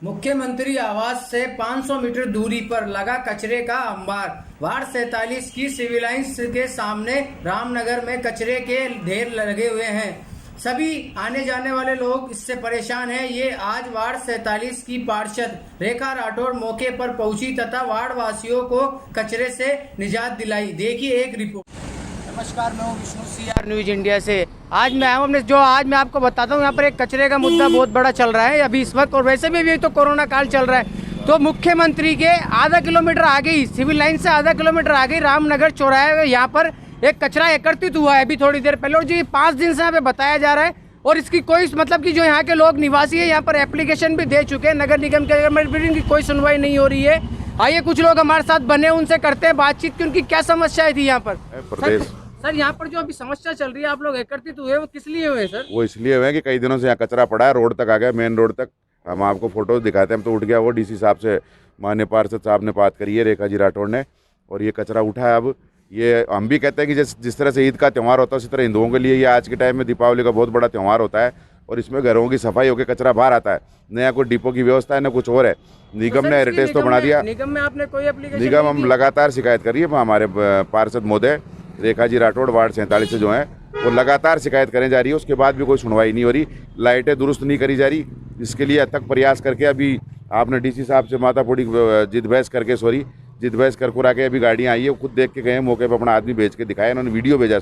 मुख्यमंत्री आवास से 500 मीटर दूरी पर लगा कचरे का अंबार। वार्ड 47 की सिविल लाइंस के सामने रामनगर में कचरे के ढेर लगे हुए हैं। सभी आने जाने वाले लोग इससे परेशान हैं। ये आज वार्ड 47 की पार्षद रेखा राठौड़ मौके पर पहुंची तथा वार्ड वासियों को कचरे से निजात दिलाई। देखिए एक रिपोर्ट। नमस्कार, मैं हूं विष्णु CR न्यूज इंडिया से। आज मैं आया हूं आज मैं आपको बताता हूं, यहाँ पर एक कचरे का मुद्दा बहुत बड़ा चल रहा है अभी इस वक्त, और वैसे भी अभी तो कोरोना काल चल रहा है। तो मुख्यमंत्री के आधा किलोमीटर आगे ही, सिविल लाइन से आधा किलोमीटर आगे रामनगर चौराहे यहाँ पर एक कचरा एकत्रित हुआ है अभी थोड़ी देर पहले, और जी 5 दिन से यहाँ पे बताया जा रहा है। और इसकी कोई मतलब कि जो यहाँ के लोग निवासी है यहाँ पर एप्लीकेशन भी दे चुके हैं नगर निगम के, की कोई सुनवाई नहीं हो रही है। आइए कुछ लोग हमारे साथ बने, उनसे करते हैं बातचीत कि उनकी क्या समस्याएं थी यहाँ पर। सर यहाँ पर जो अभी समस्या चल रही है, आप लोग एकत्रित हुए, वो किस लिए हुए सर? वो इसलिए हुए कि कई दिनों से यहाँ कचरा पड़ा है, रोड तक आ गया, मेन रोड तक। हम आपको फोटो दिखाते हैं, हम तो उठ गया। वो DC साहब से, माननीय पार्षद साहब ने बात करी है, रेखा जी राठौड़ ने, और ये कचरा उठा है। अब ये हम भी कहते हैं कि जिस तरह से ईद का त्यौहार होता है उसी तरह हिंदुओं के लिए ये आज के टाइम में दीपावली का बहुत बड़ा त्यौहार होता है, और इसमें घरों की सफाई होकर कचरा बाहर आता है। नया कोई डिपो की व्यवस्था है, न कुछ और है। निगम ने हेरिटेज तो बना दिया। निगम में आपने कोई एप्लीकेशन? निगम हम लगातार शिकायत करिए, हमारे पार्षद महोदय रेखा जी राठौड़ वार्ड 47 से जो है वो लगातार शिकायत करें जा रही है, उसके बाद भी कोई सुनवाई नहीं हो रही। लाइटें दुरुस्त नहीं करी जा रही, इसके लिए अथक प्रयास करके अभी आपने DC साहब से माथाफोड़ी जिद बहस कर के अभी गाड़ियाँ आई है, खुद देख के गए मौके पर, अपना आदमी भेज के दिखाया, इन्होंने वीडियो भेजा,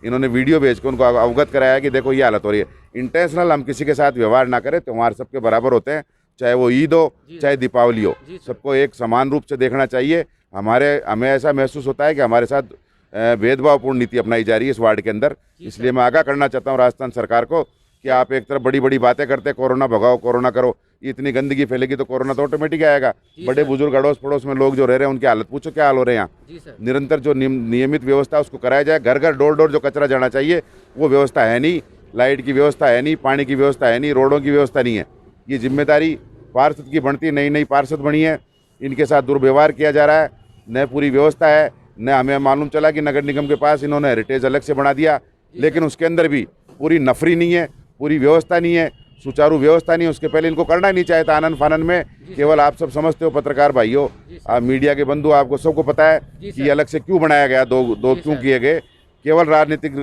इन्होंने वीडियो भेज के उनको अवगत कराया कि देखो ये हालत हो रही है। इंटेंशनल हम किसी के साथ व्यवहार ना करें, त्यौहार सबके बराबर होते हैं, चाहे वो ईद हो चाहे दीपावली हो, सबको एक समान रूप से देखना चाहिए। हमें ऐसा महसूस होता है कि हमारे साथ भेदभावपूर्ण नीति अपनाई जा रही है इस वार्ड के अंदर। इसलिए मैं आगाह करना चाहता हूँ राजस्थान सरकार को कि आप एक तरफ बड़ी बड़ी बातें करते हैं, कोरोना भगाओ, कोरोना करो, इतनी गंदगी फैलेगी तो कोरोना तो ऑटोमेटिक आएगा। बड़े बुजुर्ग अड़ोस पड़ोस में लोग जो रह रहे हैं उनकी हालत पूछो क्या हाल हो रहे हैं यहाँ। निरंतर जो नियमित व्यवस्था उसको कराया जाए। घर घर डोर डोर जो कचरा जाना चाहिए वो व्यवस्था है नहीं, लाइट की व्यवस्था है नहीं, पानी की व्यवस्था है नहीं, रोडों की व्यवस्था नहीं है। ये जिम्मेदारी पार्षद की बनती, नई पार्षद बनी है, इनके साथ दुर्व्यवहार किया जा रहा है, न पूरी व्यवस्था है, न हमें मालूम चला कि नगर निगम के पास इन्होंने हेरिटेज अलग से बना दिया, लेकिन उसके अंदर भी पूरी नफरी नहीं है, पूरी व्यवस्था नहीं है, सुचारू व्यवस्था नहीं है। उसके पहले इनको करना ही नहीं चाहिए था आनन फानन में। केवल आप सब समझते हो, पत्रकार भाइयों, आप मीडिया के बंधु, आपको सबको पता है कि अलग से क्यों बनाया गया, दो क्यों किए गए। केवल राजनीतिक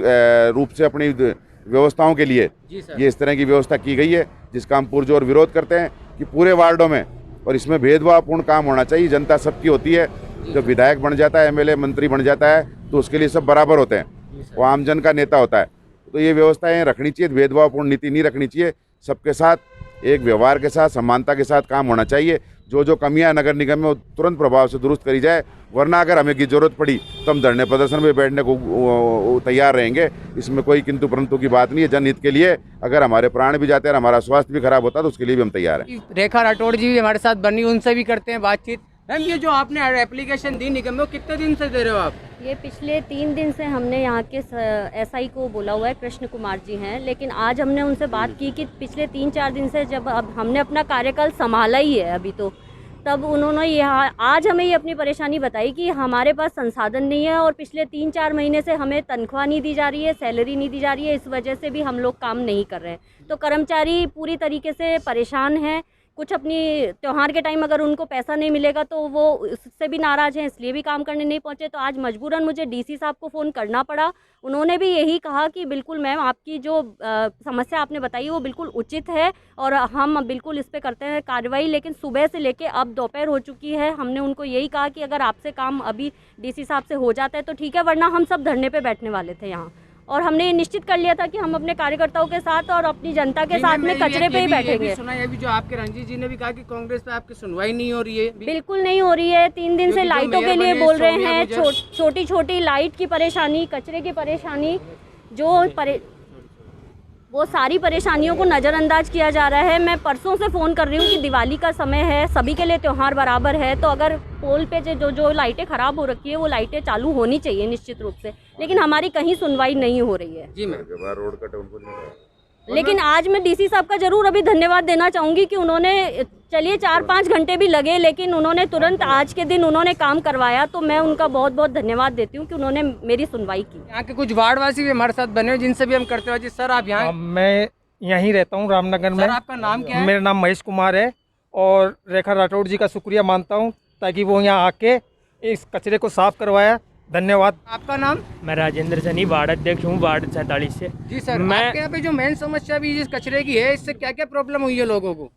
रूप से अपनी व्यवस्थाओं के लिए ये इस तरह की व्यवस्था की गई है, जिसका हम पुरजोर विरोध करते हैं कि पूरे वार्डों में और इसमें भेदभावपूर्ण काम होना चाहिए। जनता सबकी होती है, जब विधायक बन जाता है, MLA मंत्री बन जाता है तो उसके लिए सब बराबर होते हैं, वो आम जन का नेता होता है। तो ये व्यवस्थाएं रखनी चाहिए, भेदभावपूर्ण नीति नहीं रखनी चाहिए। सबके साथ एक व्यवहार के साथ, समानता के साथ काम होना चाहिए। जो कमियां नगर निगम में तुरंत प्रभाव से दुरुस्त करी जाए, वरना अगर हमें की जरूरत पड़ी तो हम धरने प्रदर्शन में बैठने को तैयार रहेंगे। इसमें कोई किंतु परंतु की बात नहीं है। जनहित के लिए अगर हमारे प्राण भी जाते हैं, हमारा स्वास्थ्य भी खराब होता है, तो उसके लिए भी हम तैयार हैं। रेखा राठौड़ जी भी हमारे साथ बनी, उनसे भी करते हैं बातचीत। मैम, ये जो आपने एप्लीकेशन दी निगम में, कितने दिन से दे रहे हो आप? ये पिछले 3 दिन से हमने यहाँ के SI को बोला हुआ है, कृष्ण कुमार जी हैं, लेकिन आज हमने उनसे बात की कि पिछले 3-4 दिन से जब अब हमने अपना कार्यकाल संभाला ही है अभी, तो तब उन्होंने यहाँ आज हमें ये अपनी परेशानी बताई कि हमारे पास संसाधन नहीं है और पिछले 3-4 महीने से हमें तनख्वाह नहीं दी जा रही है, सैलरी नहीं दी जा रही है, इस वजह से भी हम लोग काम नहीं कर रहे हैं। तो कर्मचारी पूरी तरीके से परेशान हैं। कुछ अपनी त्यौहार के टाइम अगर उनको पैसा नहीं मिलेगा तो वो उससे भी नाराज़ हैं, इसलिए भी काम करने नहीं पहुंचे। तो आज मजबूरन मुझे DC साहब को फ़ोन करना पड़ा। उन्होंने भी यही कहा कि बिल्कुल मैम, आपकी जो समस्या आपने बताई वो बिल्कुल उचित है और हम बिल्कुल इस पे करते हैं कार्रवाई। लेकिन सुबह से लेके अब दोपहर हो चुकी है, हमने उनको यही कहा कि अगर आपसे काम अभी DC साहब से हो जाता है तो ठीक है, वरना हम सब धरने पे बैठने वाले थे यहाँ। और हमने ये निश्चित कर लिया था कि हम अपने कार्यकर्ताओं के साथ और अपनी जनता के साथ में कचरे पे ही बैठेंगे। सुना है अभी जो आपके रंजीत जी ने भी कहा कि कांग्रेस पे आपकी सुनवाई नहीं हो रही है। बिल्कुल नहीं हो रही है। 3 दिन से लाइटों के लिए बोल रहे हैं, छोटी छोटी लाइट की परेशानी, कचरे की परेशानी, वो सारी परेशानियों को नज़रअंदाज किया जा रहा है। मैं परसों से फ़ोन कर रही हूँ कि दिवाली का समय है, सभी के लिए त्यौहार बराबर है, तो अगर पोल पे जो लाइटें ख़राब हो रखी है वो लाइटें चालू होनी चाहिए निश्चित रूप से, लेकिन हमारी कहीं सुनवाई नहीं हो रही है। जी मैम, रोड कट उनको नहीं। लेकिन आज मैं DC साहब का ज़रूर अभी धन्यवाद देना चाहूँगी कि उन्होंने, चलिए 4-5 घंटे भी लगे, लेकिन उन्होंने तुरंत आज के दिन उन्होंने काम करवाया। तो मैं उनका बहुत बहुत धन्यवाद देती हूँ कि उन्होंने मेरी सुनवाई की। यहाँ के कुछ वार्डवासी भी हमारे साथ बने हुए, जिनसे भी हम करते हैं। जी सर, आप यहाँ? मैं यहीं रहता हूँ रामनगर में। सर, आपका नाम क्या है? मेरा नाम महेश कुमार है और रेखा राठौड़ जी का शुक्रिया मानता हूँ ताकि वो यहाँ आके इस कचरे को साफ करवाया। धन्यवाद। आपका नाम? मैं राजेंद्र सनी, वार्ड अध्यक्ष हूँ, वार्ड 47 से। जी सर, मैं आपके यहाँ पे जो मेन समस्या भी इस कचरे की है, इससे क्या क्या प्रॉब्लम हुई है लोगों को?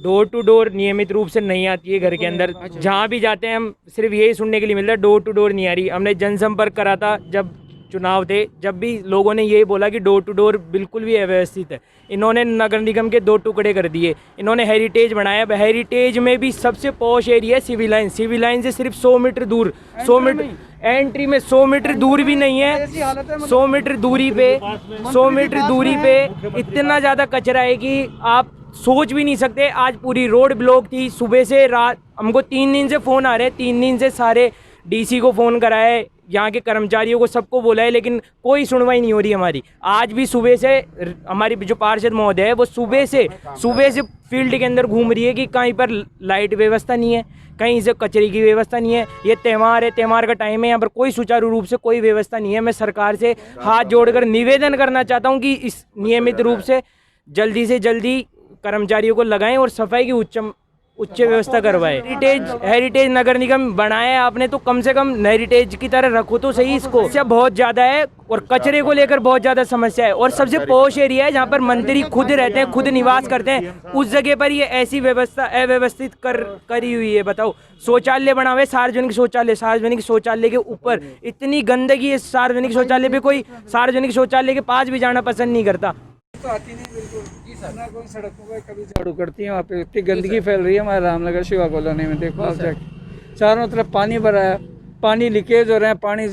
डोर टू डोर नियमित रूप से नहीं आती है घर के अंदर। जहाँ भी जाते हैं हम सिर्फ यही सुनने के लिए मिलता है डोर टू डोर नहीं आ रही। हमने जनसंपर्क करा था जब चुनाव थे, जब भी लोगों ने यही बोला कि डोर टू डोर बिल्कुल भी अव्यवस्थित है। इन्होंने नगर निगम के 2 टुकड़े कर दिए। इन्होंने हेरिटेज बनाया, हेरिटेज में भी सबसे पॉश एरिया है सिविल लाइन। सिविल लाइन से सिर्फ 100 मीटर दूर, 100 मीटर एंट्री में 100 मीटर दूर भी नहीं है। 100 मीटर दूरी पे 100 मीटर दूरी पे इतना ज़्यादा कचरा है कि आप सोच भी नहीं सकते। आज पूरी रोड ब्लॉक थी सुबह से रात। हमको 3 दिन से फ़ोन आ रहे हैं, 3 दिन से सारे डीसी को फ़ोन करा है, यहाँ के कर्मचारियों को सबको बोला है, लेकिन कोई सुनवाई नहीं हो रही हमारी। आज भी सुबह से हमारी जो पार्षद महोदय है वो सुबह से फील्ड के अंदर घूम रही है कि कहीं पर लाइट व्यवस्था नहीं है, कहीं से कचरे की व्यवस्था नहीं है। ये त्यौहार है, त्यौहार का टाइम है, यहाँ पर कोई सुचारू रूप से कोई व्यवस्था नहीं है। मैं सरकार से हाथ जोड़कर निवेदन करना चाहता हूँ कि इस नियमित रूप से जल्दी कर्मचारियों को लगाएं और सफाई की उच्च व्यवस्था करवाए। हेरिटेज नगर निगम बनाया है आपने, तो कम से कम हेरिटेज की तरह रखो तो सही इसको। समस्या बहुत ज़्यादा है और कचरे को लेकर बहुत ज़्यादा समस्या है। और सबसे पॉश एरिया है जहाँ पर मंत्री खुद रहते हैं, खुद निवास करते हैं, उस जगह पर ये ऐसी व्यवस्था अव्यवस्थित करी हुई है। बताओ, शौचालय बना हुआ है, सार्वजनिक शौचालय के ऊपर इतनी गंदगी है। सार्वजनिक शौचालय पे कोई सार्वजनिक शौचालय के पास भी जाना पसंद नहीं करता। तो आती नहीं बिल्कुल जी सर, ना कोई सड़कों पर कभी झाड़ू करती है। वहाँ पे इतनी गंदगी फैल रही है हमारे रामनगर शिवा कॉलोनी में। देखो आप जाके चारों तरफ पानी भरा है, पानी लीकेज हो रहे हैं, पानी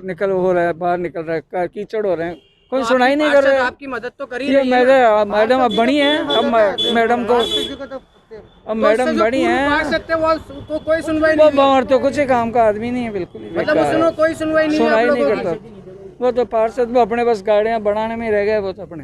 निकल हो रहा है, बाहर निकल रहा है, कीचड़ हो रहे हैं, कोई सुनाई नहीं कर रहा है। आपकी मदद तो करी रही है। मैडम अब बड़ी हैं, अब मैडम को मैडम बड़ी हैं, तो कोई सुनवाई नहीं। बाहर तो कुछ काम का आदमी नहीं है, बिल्कुल मतलब कोई सुनवाई नहीं करता। वो तो पार्षद वो अपने बस गाड़ियाँ बढ़ाने में रह गए, वो तो अपने